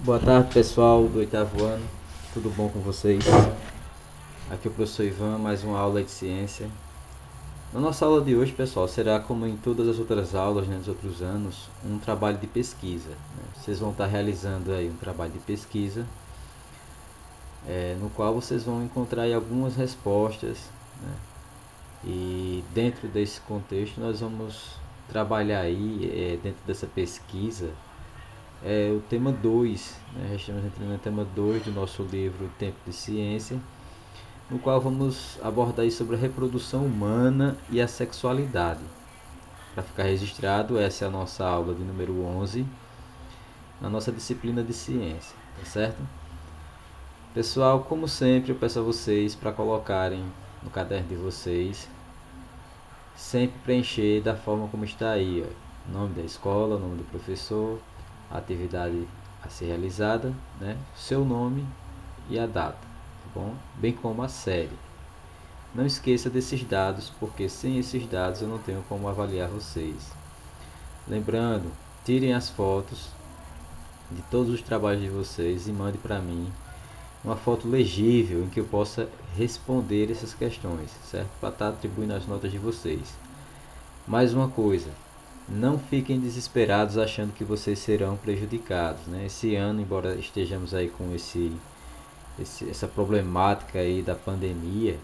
Boa tarde, pessoal do oitavo ano. Tudo bom com vocês? Aqui é o professor Ivan, mais uma aula de ciência. Na nossa aula de hoje, pessoal, será como em todas as outras aulas, né, dos outros anos, um trabalho de pesquisa, né? Vocês vão estar realizando aí um trabalho de pesquisa, no qual vocês vão encontrar aí algumas respostas, né? E dentro desse contexto nós vamos trabalhar aí, dentro dessa pesquisa, o tema 2, né? Já estamos entrando no tema 2 do nosso livro Tempo de Ciência, no qual vamos abordar aí sobre a reprodução humana e a sexualidade. Para ficar registrado, essa é a nossa aula de número 11 na nossa disciplina de ciência, tá certo? Pessoal, como sempre, eu peço a vocês para colocarem no caderno de vocês, sempre preencher da forma como está aí, ó, nome da escola, nome do professor, a atividade a ser realizada, né? Seu nome e a data, tá bom? Bem como a série. Não esqueça desses dados, porque sem esses dados eu não tenho como avaliar vocês. Lembrando, tirem as fotos de todos os trabalhos de vocês e mande para mim uma foto legível em que eu possa responder essas questões, certo? Para estar atribuindo as notas de vocês. Mais uma coisa, não fiquem desesperados achando que vocês serão prejudicados, né? Esse ano, embora estejamos aí com essa problemática aí da pandemia,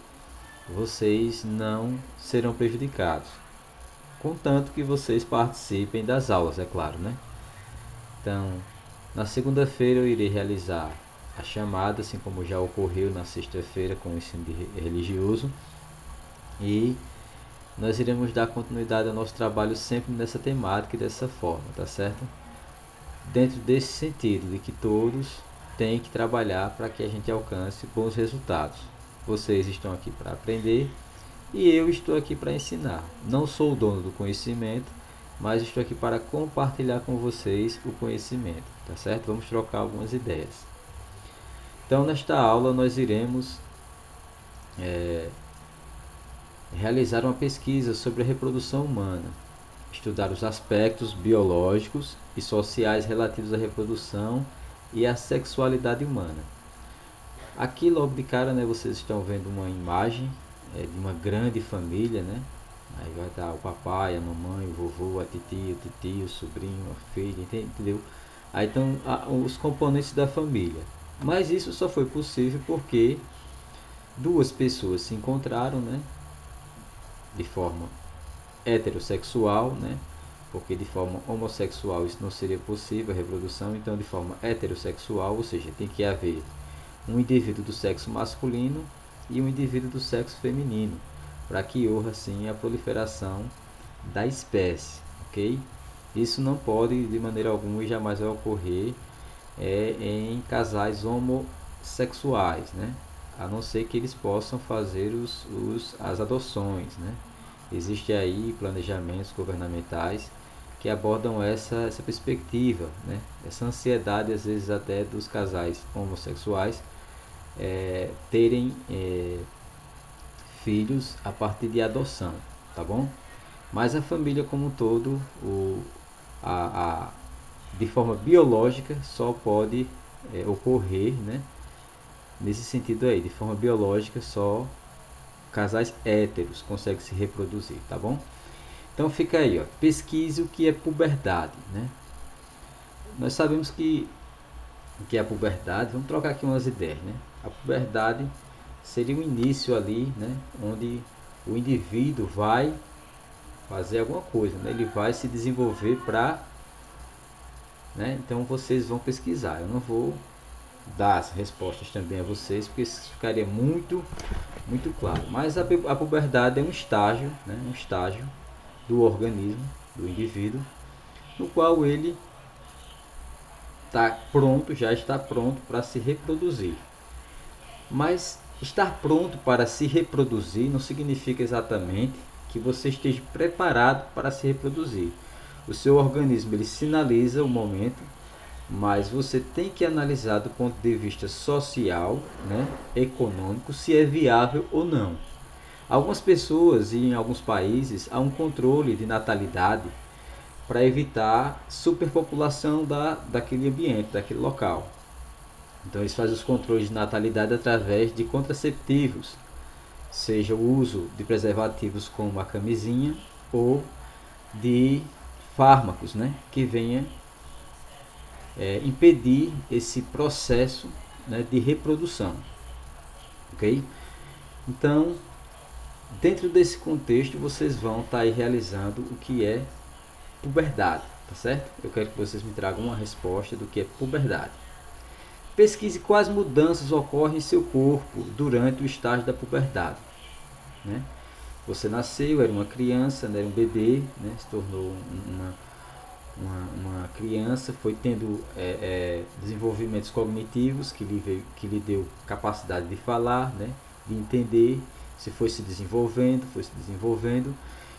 vocês não serão prejudicados, contanto que vocês participem das aulas, é claro, né? Então, na segunda-feira eu irei realizar a chamada, assim como já ocorreu na sexta-feira com o ensino religioso, e nós iremos dar continuidade ao nosso trabalho sempre nessa temática e dessa forma, tá certo? Dentro desse sentido de que todos têm que trabalhar para que a gente alcance bons resultados. Vocês estão aqui para aprender e eu estou aqui para ensinar. Não sou o dono do conhecimento, mas estou aqui para compartilhar com vocês o conhecimento, tá certo? Vamos trocar algumas ideias. Então, nesta aula nós iremos realizar uma pesquisa sobre a reprodução humana, estudar os aspectos biológicos e sociais relativos à reprodução e à sexualidade humana. Aqui logo de cara, né, vocês estão vendo uma imagem de uma grande família, né? Aí vai estar o papai, a mamãe, o vovô, a titia, o tio, o sobrinho, a filha, entendeu? Aí estão os componentes da família. Mas isso só foi possível porque duas pessoas se encontraram, né? De forma heterossexual, né? Porque de forma homossexual isso não seria possível a reprodução, então de forma heterossexual, ou seja, tem que haver um indivíduo do sexo masculino e um indivíduo do sexo feminino, para que ocorra assim a proliferação da espécie, ok? Isso não pode de maneira alguma e jamais vai ocorrer em casais homossexuais, né? A não ser que eles possam fazer as adoções, né? Existem aí planejamentos governamentais que abordam essa perspectiva, né? Essa ansiedade, às vezes até dos casais homossexuais terem filhos a partir de adoção, tá bom? Mas a família como um todo, a, a, de forma biológica, só pode ocorrer, né? Nesse sentido aí, de forma biológica, só casais héteros conseguem se reproduzir, tá bom? Então fica aí, ó, pesquise o que é puberdade, né? Nós sabemos que é a puberdade, vamos trocar aqui umas ideias, né? A puberdade seria o início ali, né? Onde o indivíduo vai fazer alguma coisa, né? Ele vai se desenvolver para, né? Então vocês vão pesquisar. Eu não vou dar as respostas também a vocês, porque isso ficaria muito claro. Mas a puberdade é um estágio, né? Um estágio do organismo, do indivíduo, no qual ele já está pronto para se reproduzir. Mas estar pronto para se reproduzir não significa exatamente que você esteja preparado para se reproduzir. O seu organismo ele sinaliza o momento, mas você tem que analisar do ponto de vista social, né, econômico, se é viável ou não. Algumas pessoas e em alguns países há um controle de natalidade para evitar superpopulação daquele ambiente, daquele local. Então eles fazem os controles de natalidade através de contraceptivos, seja o uso de preservativos como a camisinha ou de fármacos, né, que venha impedir esse processo, né, de reprodução, ok? Então, dentro desse contexto, vocês vão estar aí realizando o que é puberdade, tá certo? Eu quero que vocês me tragam uma resposta do que é puberdade. Pesquise quais mudanças ocorrem em seu corpo durante o estágio da puberdade, né? Você nasceu, era uma criança, né, era um bebê, né, se tornou uma criança, foi tendo desenvolvimentos cognitivos que lhe deu capacidade de falar, né, de entender, se foi se desenvolvendo,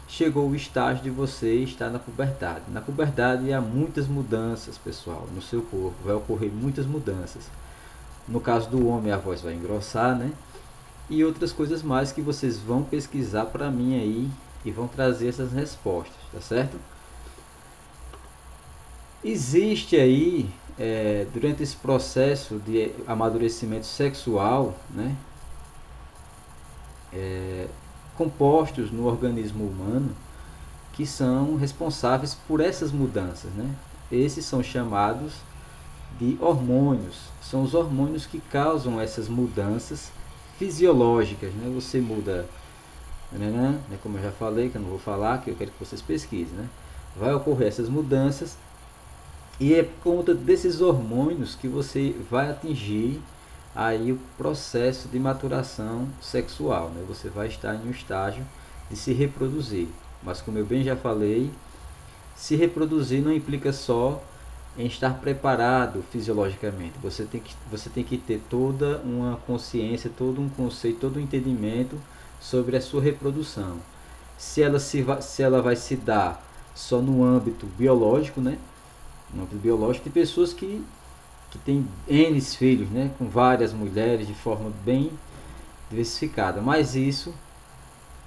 chegou o estágio de você estar na puberdade. Na puberdade há muitas mudanças, pessoal, no seu corpo, vai ocorrer muitas mudanças. No caso do homem, a voz vai engrossar, né? E outras coisas mais que vocês vão pesquisar para mim aí e vão trazer essas respostas, tá certo? Existe aí, durante esse processo de amadurecimento sexual, né, compostos no organismo humano que são responsáveis por essas mudanças, né? Esses são chamados de hormônios. São os hormônios que causam essas mudanças fisiológicas, né? Você muda, né, como eu já falei, que eu não vou falar, que eu quero que vocês pesquisem, né? Vai ocorrer essas mudanças e é por conta desses hormônios que você vai atingir aí o processo de maturação sexual, né? Você vai estar em um estágio de se reproduzir. Mas como eu bem já falei, se reproduzir não implica só em estar preparado fisiologicamente. Você tem que ter toda uma consciência, todo um conceito, todo um entendimento sobre a sua reprodução. Se ela vai se dar só no âmbito biológico, né? No âmbito biológico, tem pessoas que têm N filhos, né? Com várias mulheres de forma bem diversificada. Mas isso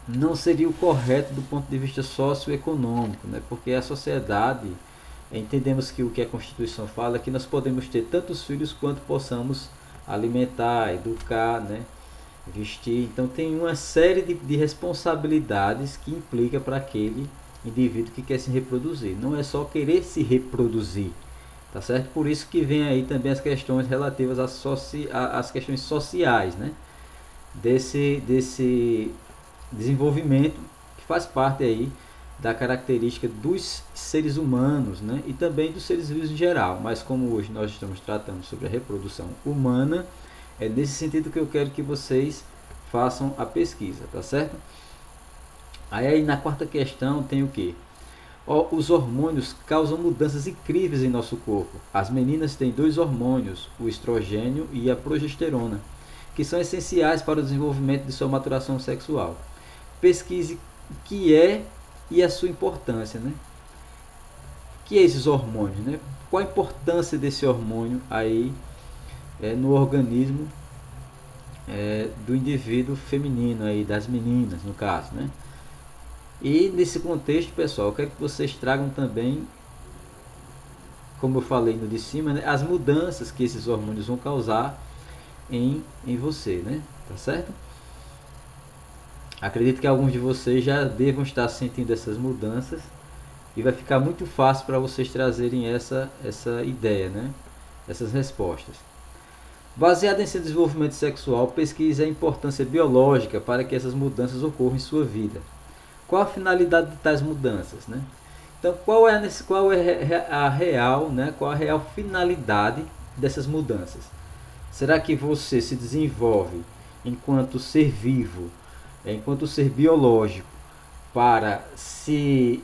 não seria o correto do ponto de vista socioeconômico, né? Porque a sociedade, entendemos que o que a Constituição fala é que nós podemos ter tantos filhos quanto possamos alimentar, educar, né? Vestir. Então tem uma série de responsabilidades que implica para aquele indivíduo que quer se reproduzir. Não é só querer se reproduzir, tá certo? Por isso que vem aí também as questões relativas às questões sociais, né? Desse desenvolvimento que faz parte aí da característica dos seres humanos, né? E também dos seres vivos em geral. Mas como hoje nós estamos tratando sobre a reprodução humana, é nesse sentido que eu quero que vocês façam a pesquisa, tá certo? Aí na quarta questão tem o que? Os hormônios causam mudanças incríveis em nosso corpo. As meninas têm dois hormônios, o estrogênio e a progesterona, que são essenciais para o desenvolvimento de sua maturação sexual. Pesquise o que é e a sua importância, né? O que é esses hormônios, né? Qual a importância desse hormônio aí no organismo do indivíduo feminino aí, das meninas no caso, né? E nesse contexto, pessoal, eu quero que vocês tragam também, como eu falei no de cima, né, as mudanças que esses hormônios vão causar em você, né? Tá certo? Acredito que alguns de vocês já devam estar sentindo essas mudanças e vai ficar muito fácil para vocês trazerem essa ideia, né? Essas respostas. Baseado em seu desenvolvimento sexual, pesquise a importância biológica para que essas mudanças ocorram em sua vida. Qual a finalidade de tais mudanças, né? Então, qual é a real, né? Qual a real finalidade dessas mudanças? Será que você se desenvolve enquanto ser vivo, enquanto ser biológico, para se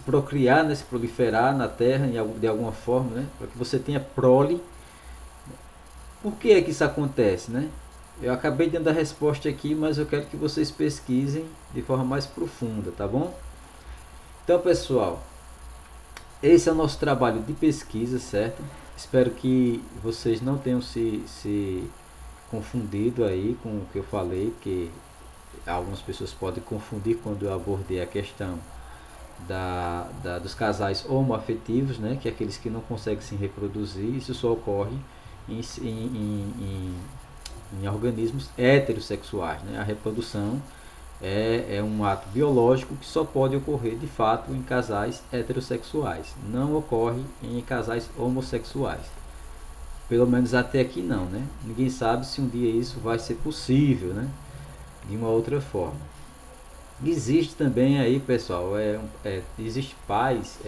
procriar, né? Se proliferar na Terra de alguma forma, né? Para que você tenha prole? Por que é que isso acontece, né? Eu acabei dando a resposta aqui, mas eu quero que vocês pesquisem de forma mais profunda, tá bom? Então, pessoal, esse é o nosso trabalho de pesquisa, certo? Espero que vocês não tenham se confundido aí com o que eu falei, porque algumas pessoas podem confundir quando eu abordei a questão dos casais homoafetivos, né, que é aqueles que não conseguem se reproduzir. Isso só ocorre em organismos heterossexuais, né? A reprodução é um ato biológico que só pode ocorrer de fato em casais heterossexuais, não ocorre em casais homossexuais. Pelo menos até aqui não, né? Ninguém sabe se um dia isso vai ser possível, né? De uma outra forma. Existe também aí, pessoal, existe pais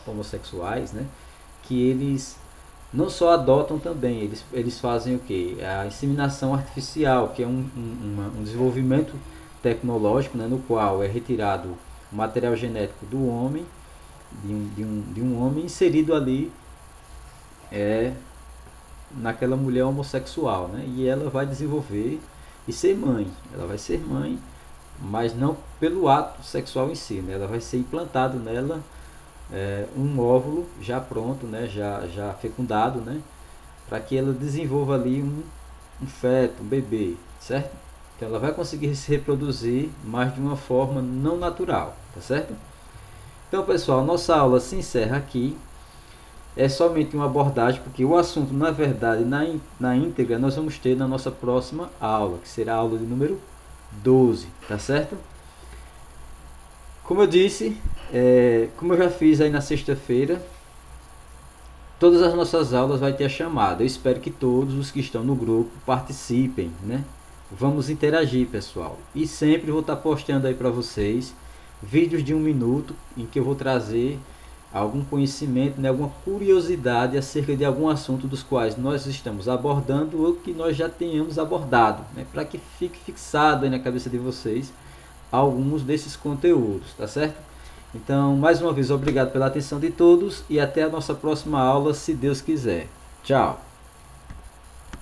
homossexuais, né? Que eles não só adotam também, eles fazem o que? A inseminação artificial, que é um desenvolvimento tecnológico, né? No qual é retirado o material genético do homem, de um homem inserido ali naquela mulher homossexual, né? E ela vai desenvolver e ser mãe. Ela vai ser mãe, mas não pelo ato sexual em si, né? Ela vai ser implantado nela um óvulo já pronto, né? Já fecundado, né? Para que ela desenvolva ali um feto, um bebê, certo? Então ela vai conseguir se reproduzir, mas de uma forma não natural, tá certo? Então, pessoal, nossa aula se encerra aqui. É somente uma abordagem, porque o assunto, na verdade, na íntegra, nós vamos ter na nossa próxima aula, que será a aula de número 12, tá certo? Como eu disse, como eu já fiz aí na sexta-feira, todas as nossas aulas vai ter a chamada. Eu espero que todos os que estão no grupo participem, né? Vamos interagir, pessoal. E sempre vou estar postando aí para vocês vídeos de 1 minuto em que eu vou trazer algum conhecimento, né, alguma curiosidade acerca de algum assunto dos quais nós estamos abordando ou que nós já tenhamos abordado, né, para que fique fixado aí na cabeça de vocês alguns desses conteúdos, tá certo? Então, mais uma vez, obrigado pela atenção de todos e até a nossa próxima aula, se Deus quiser. Tchau!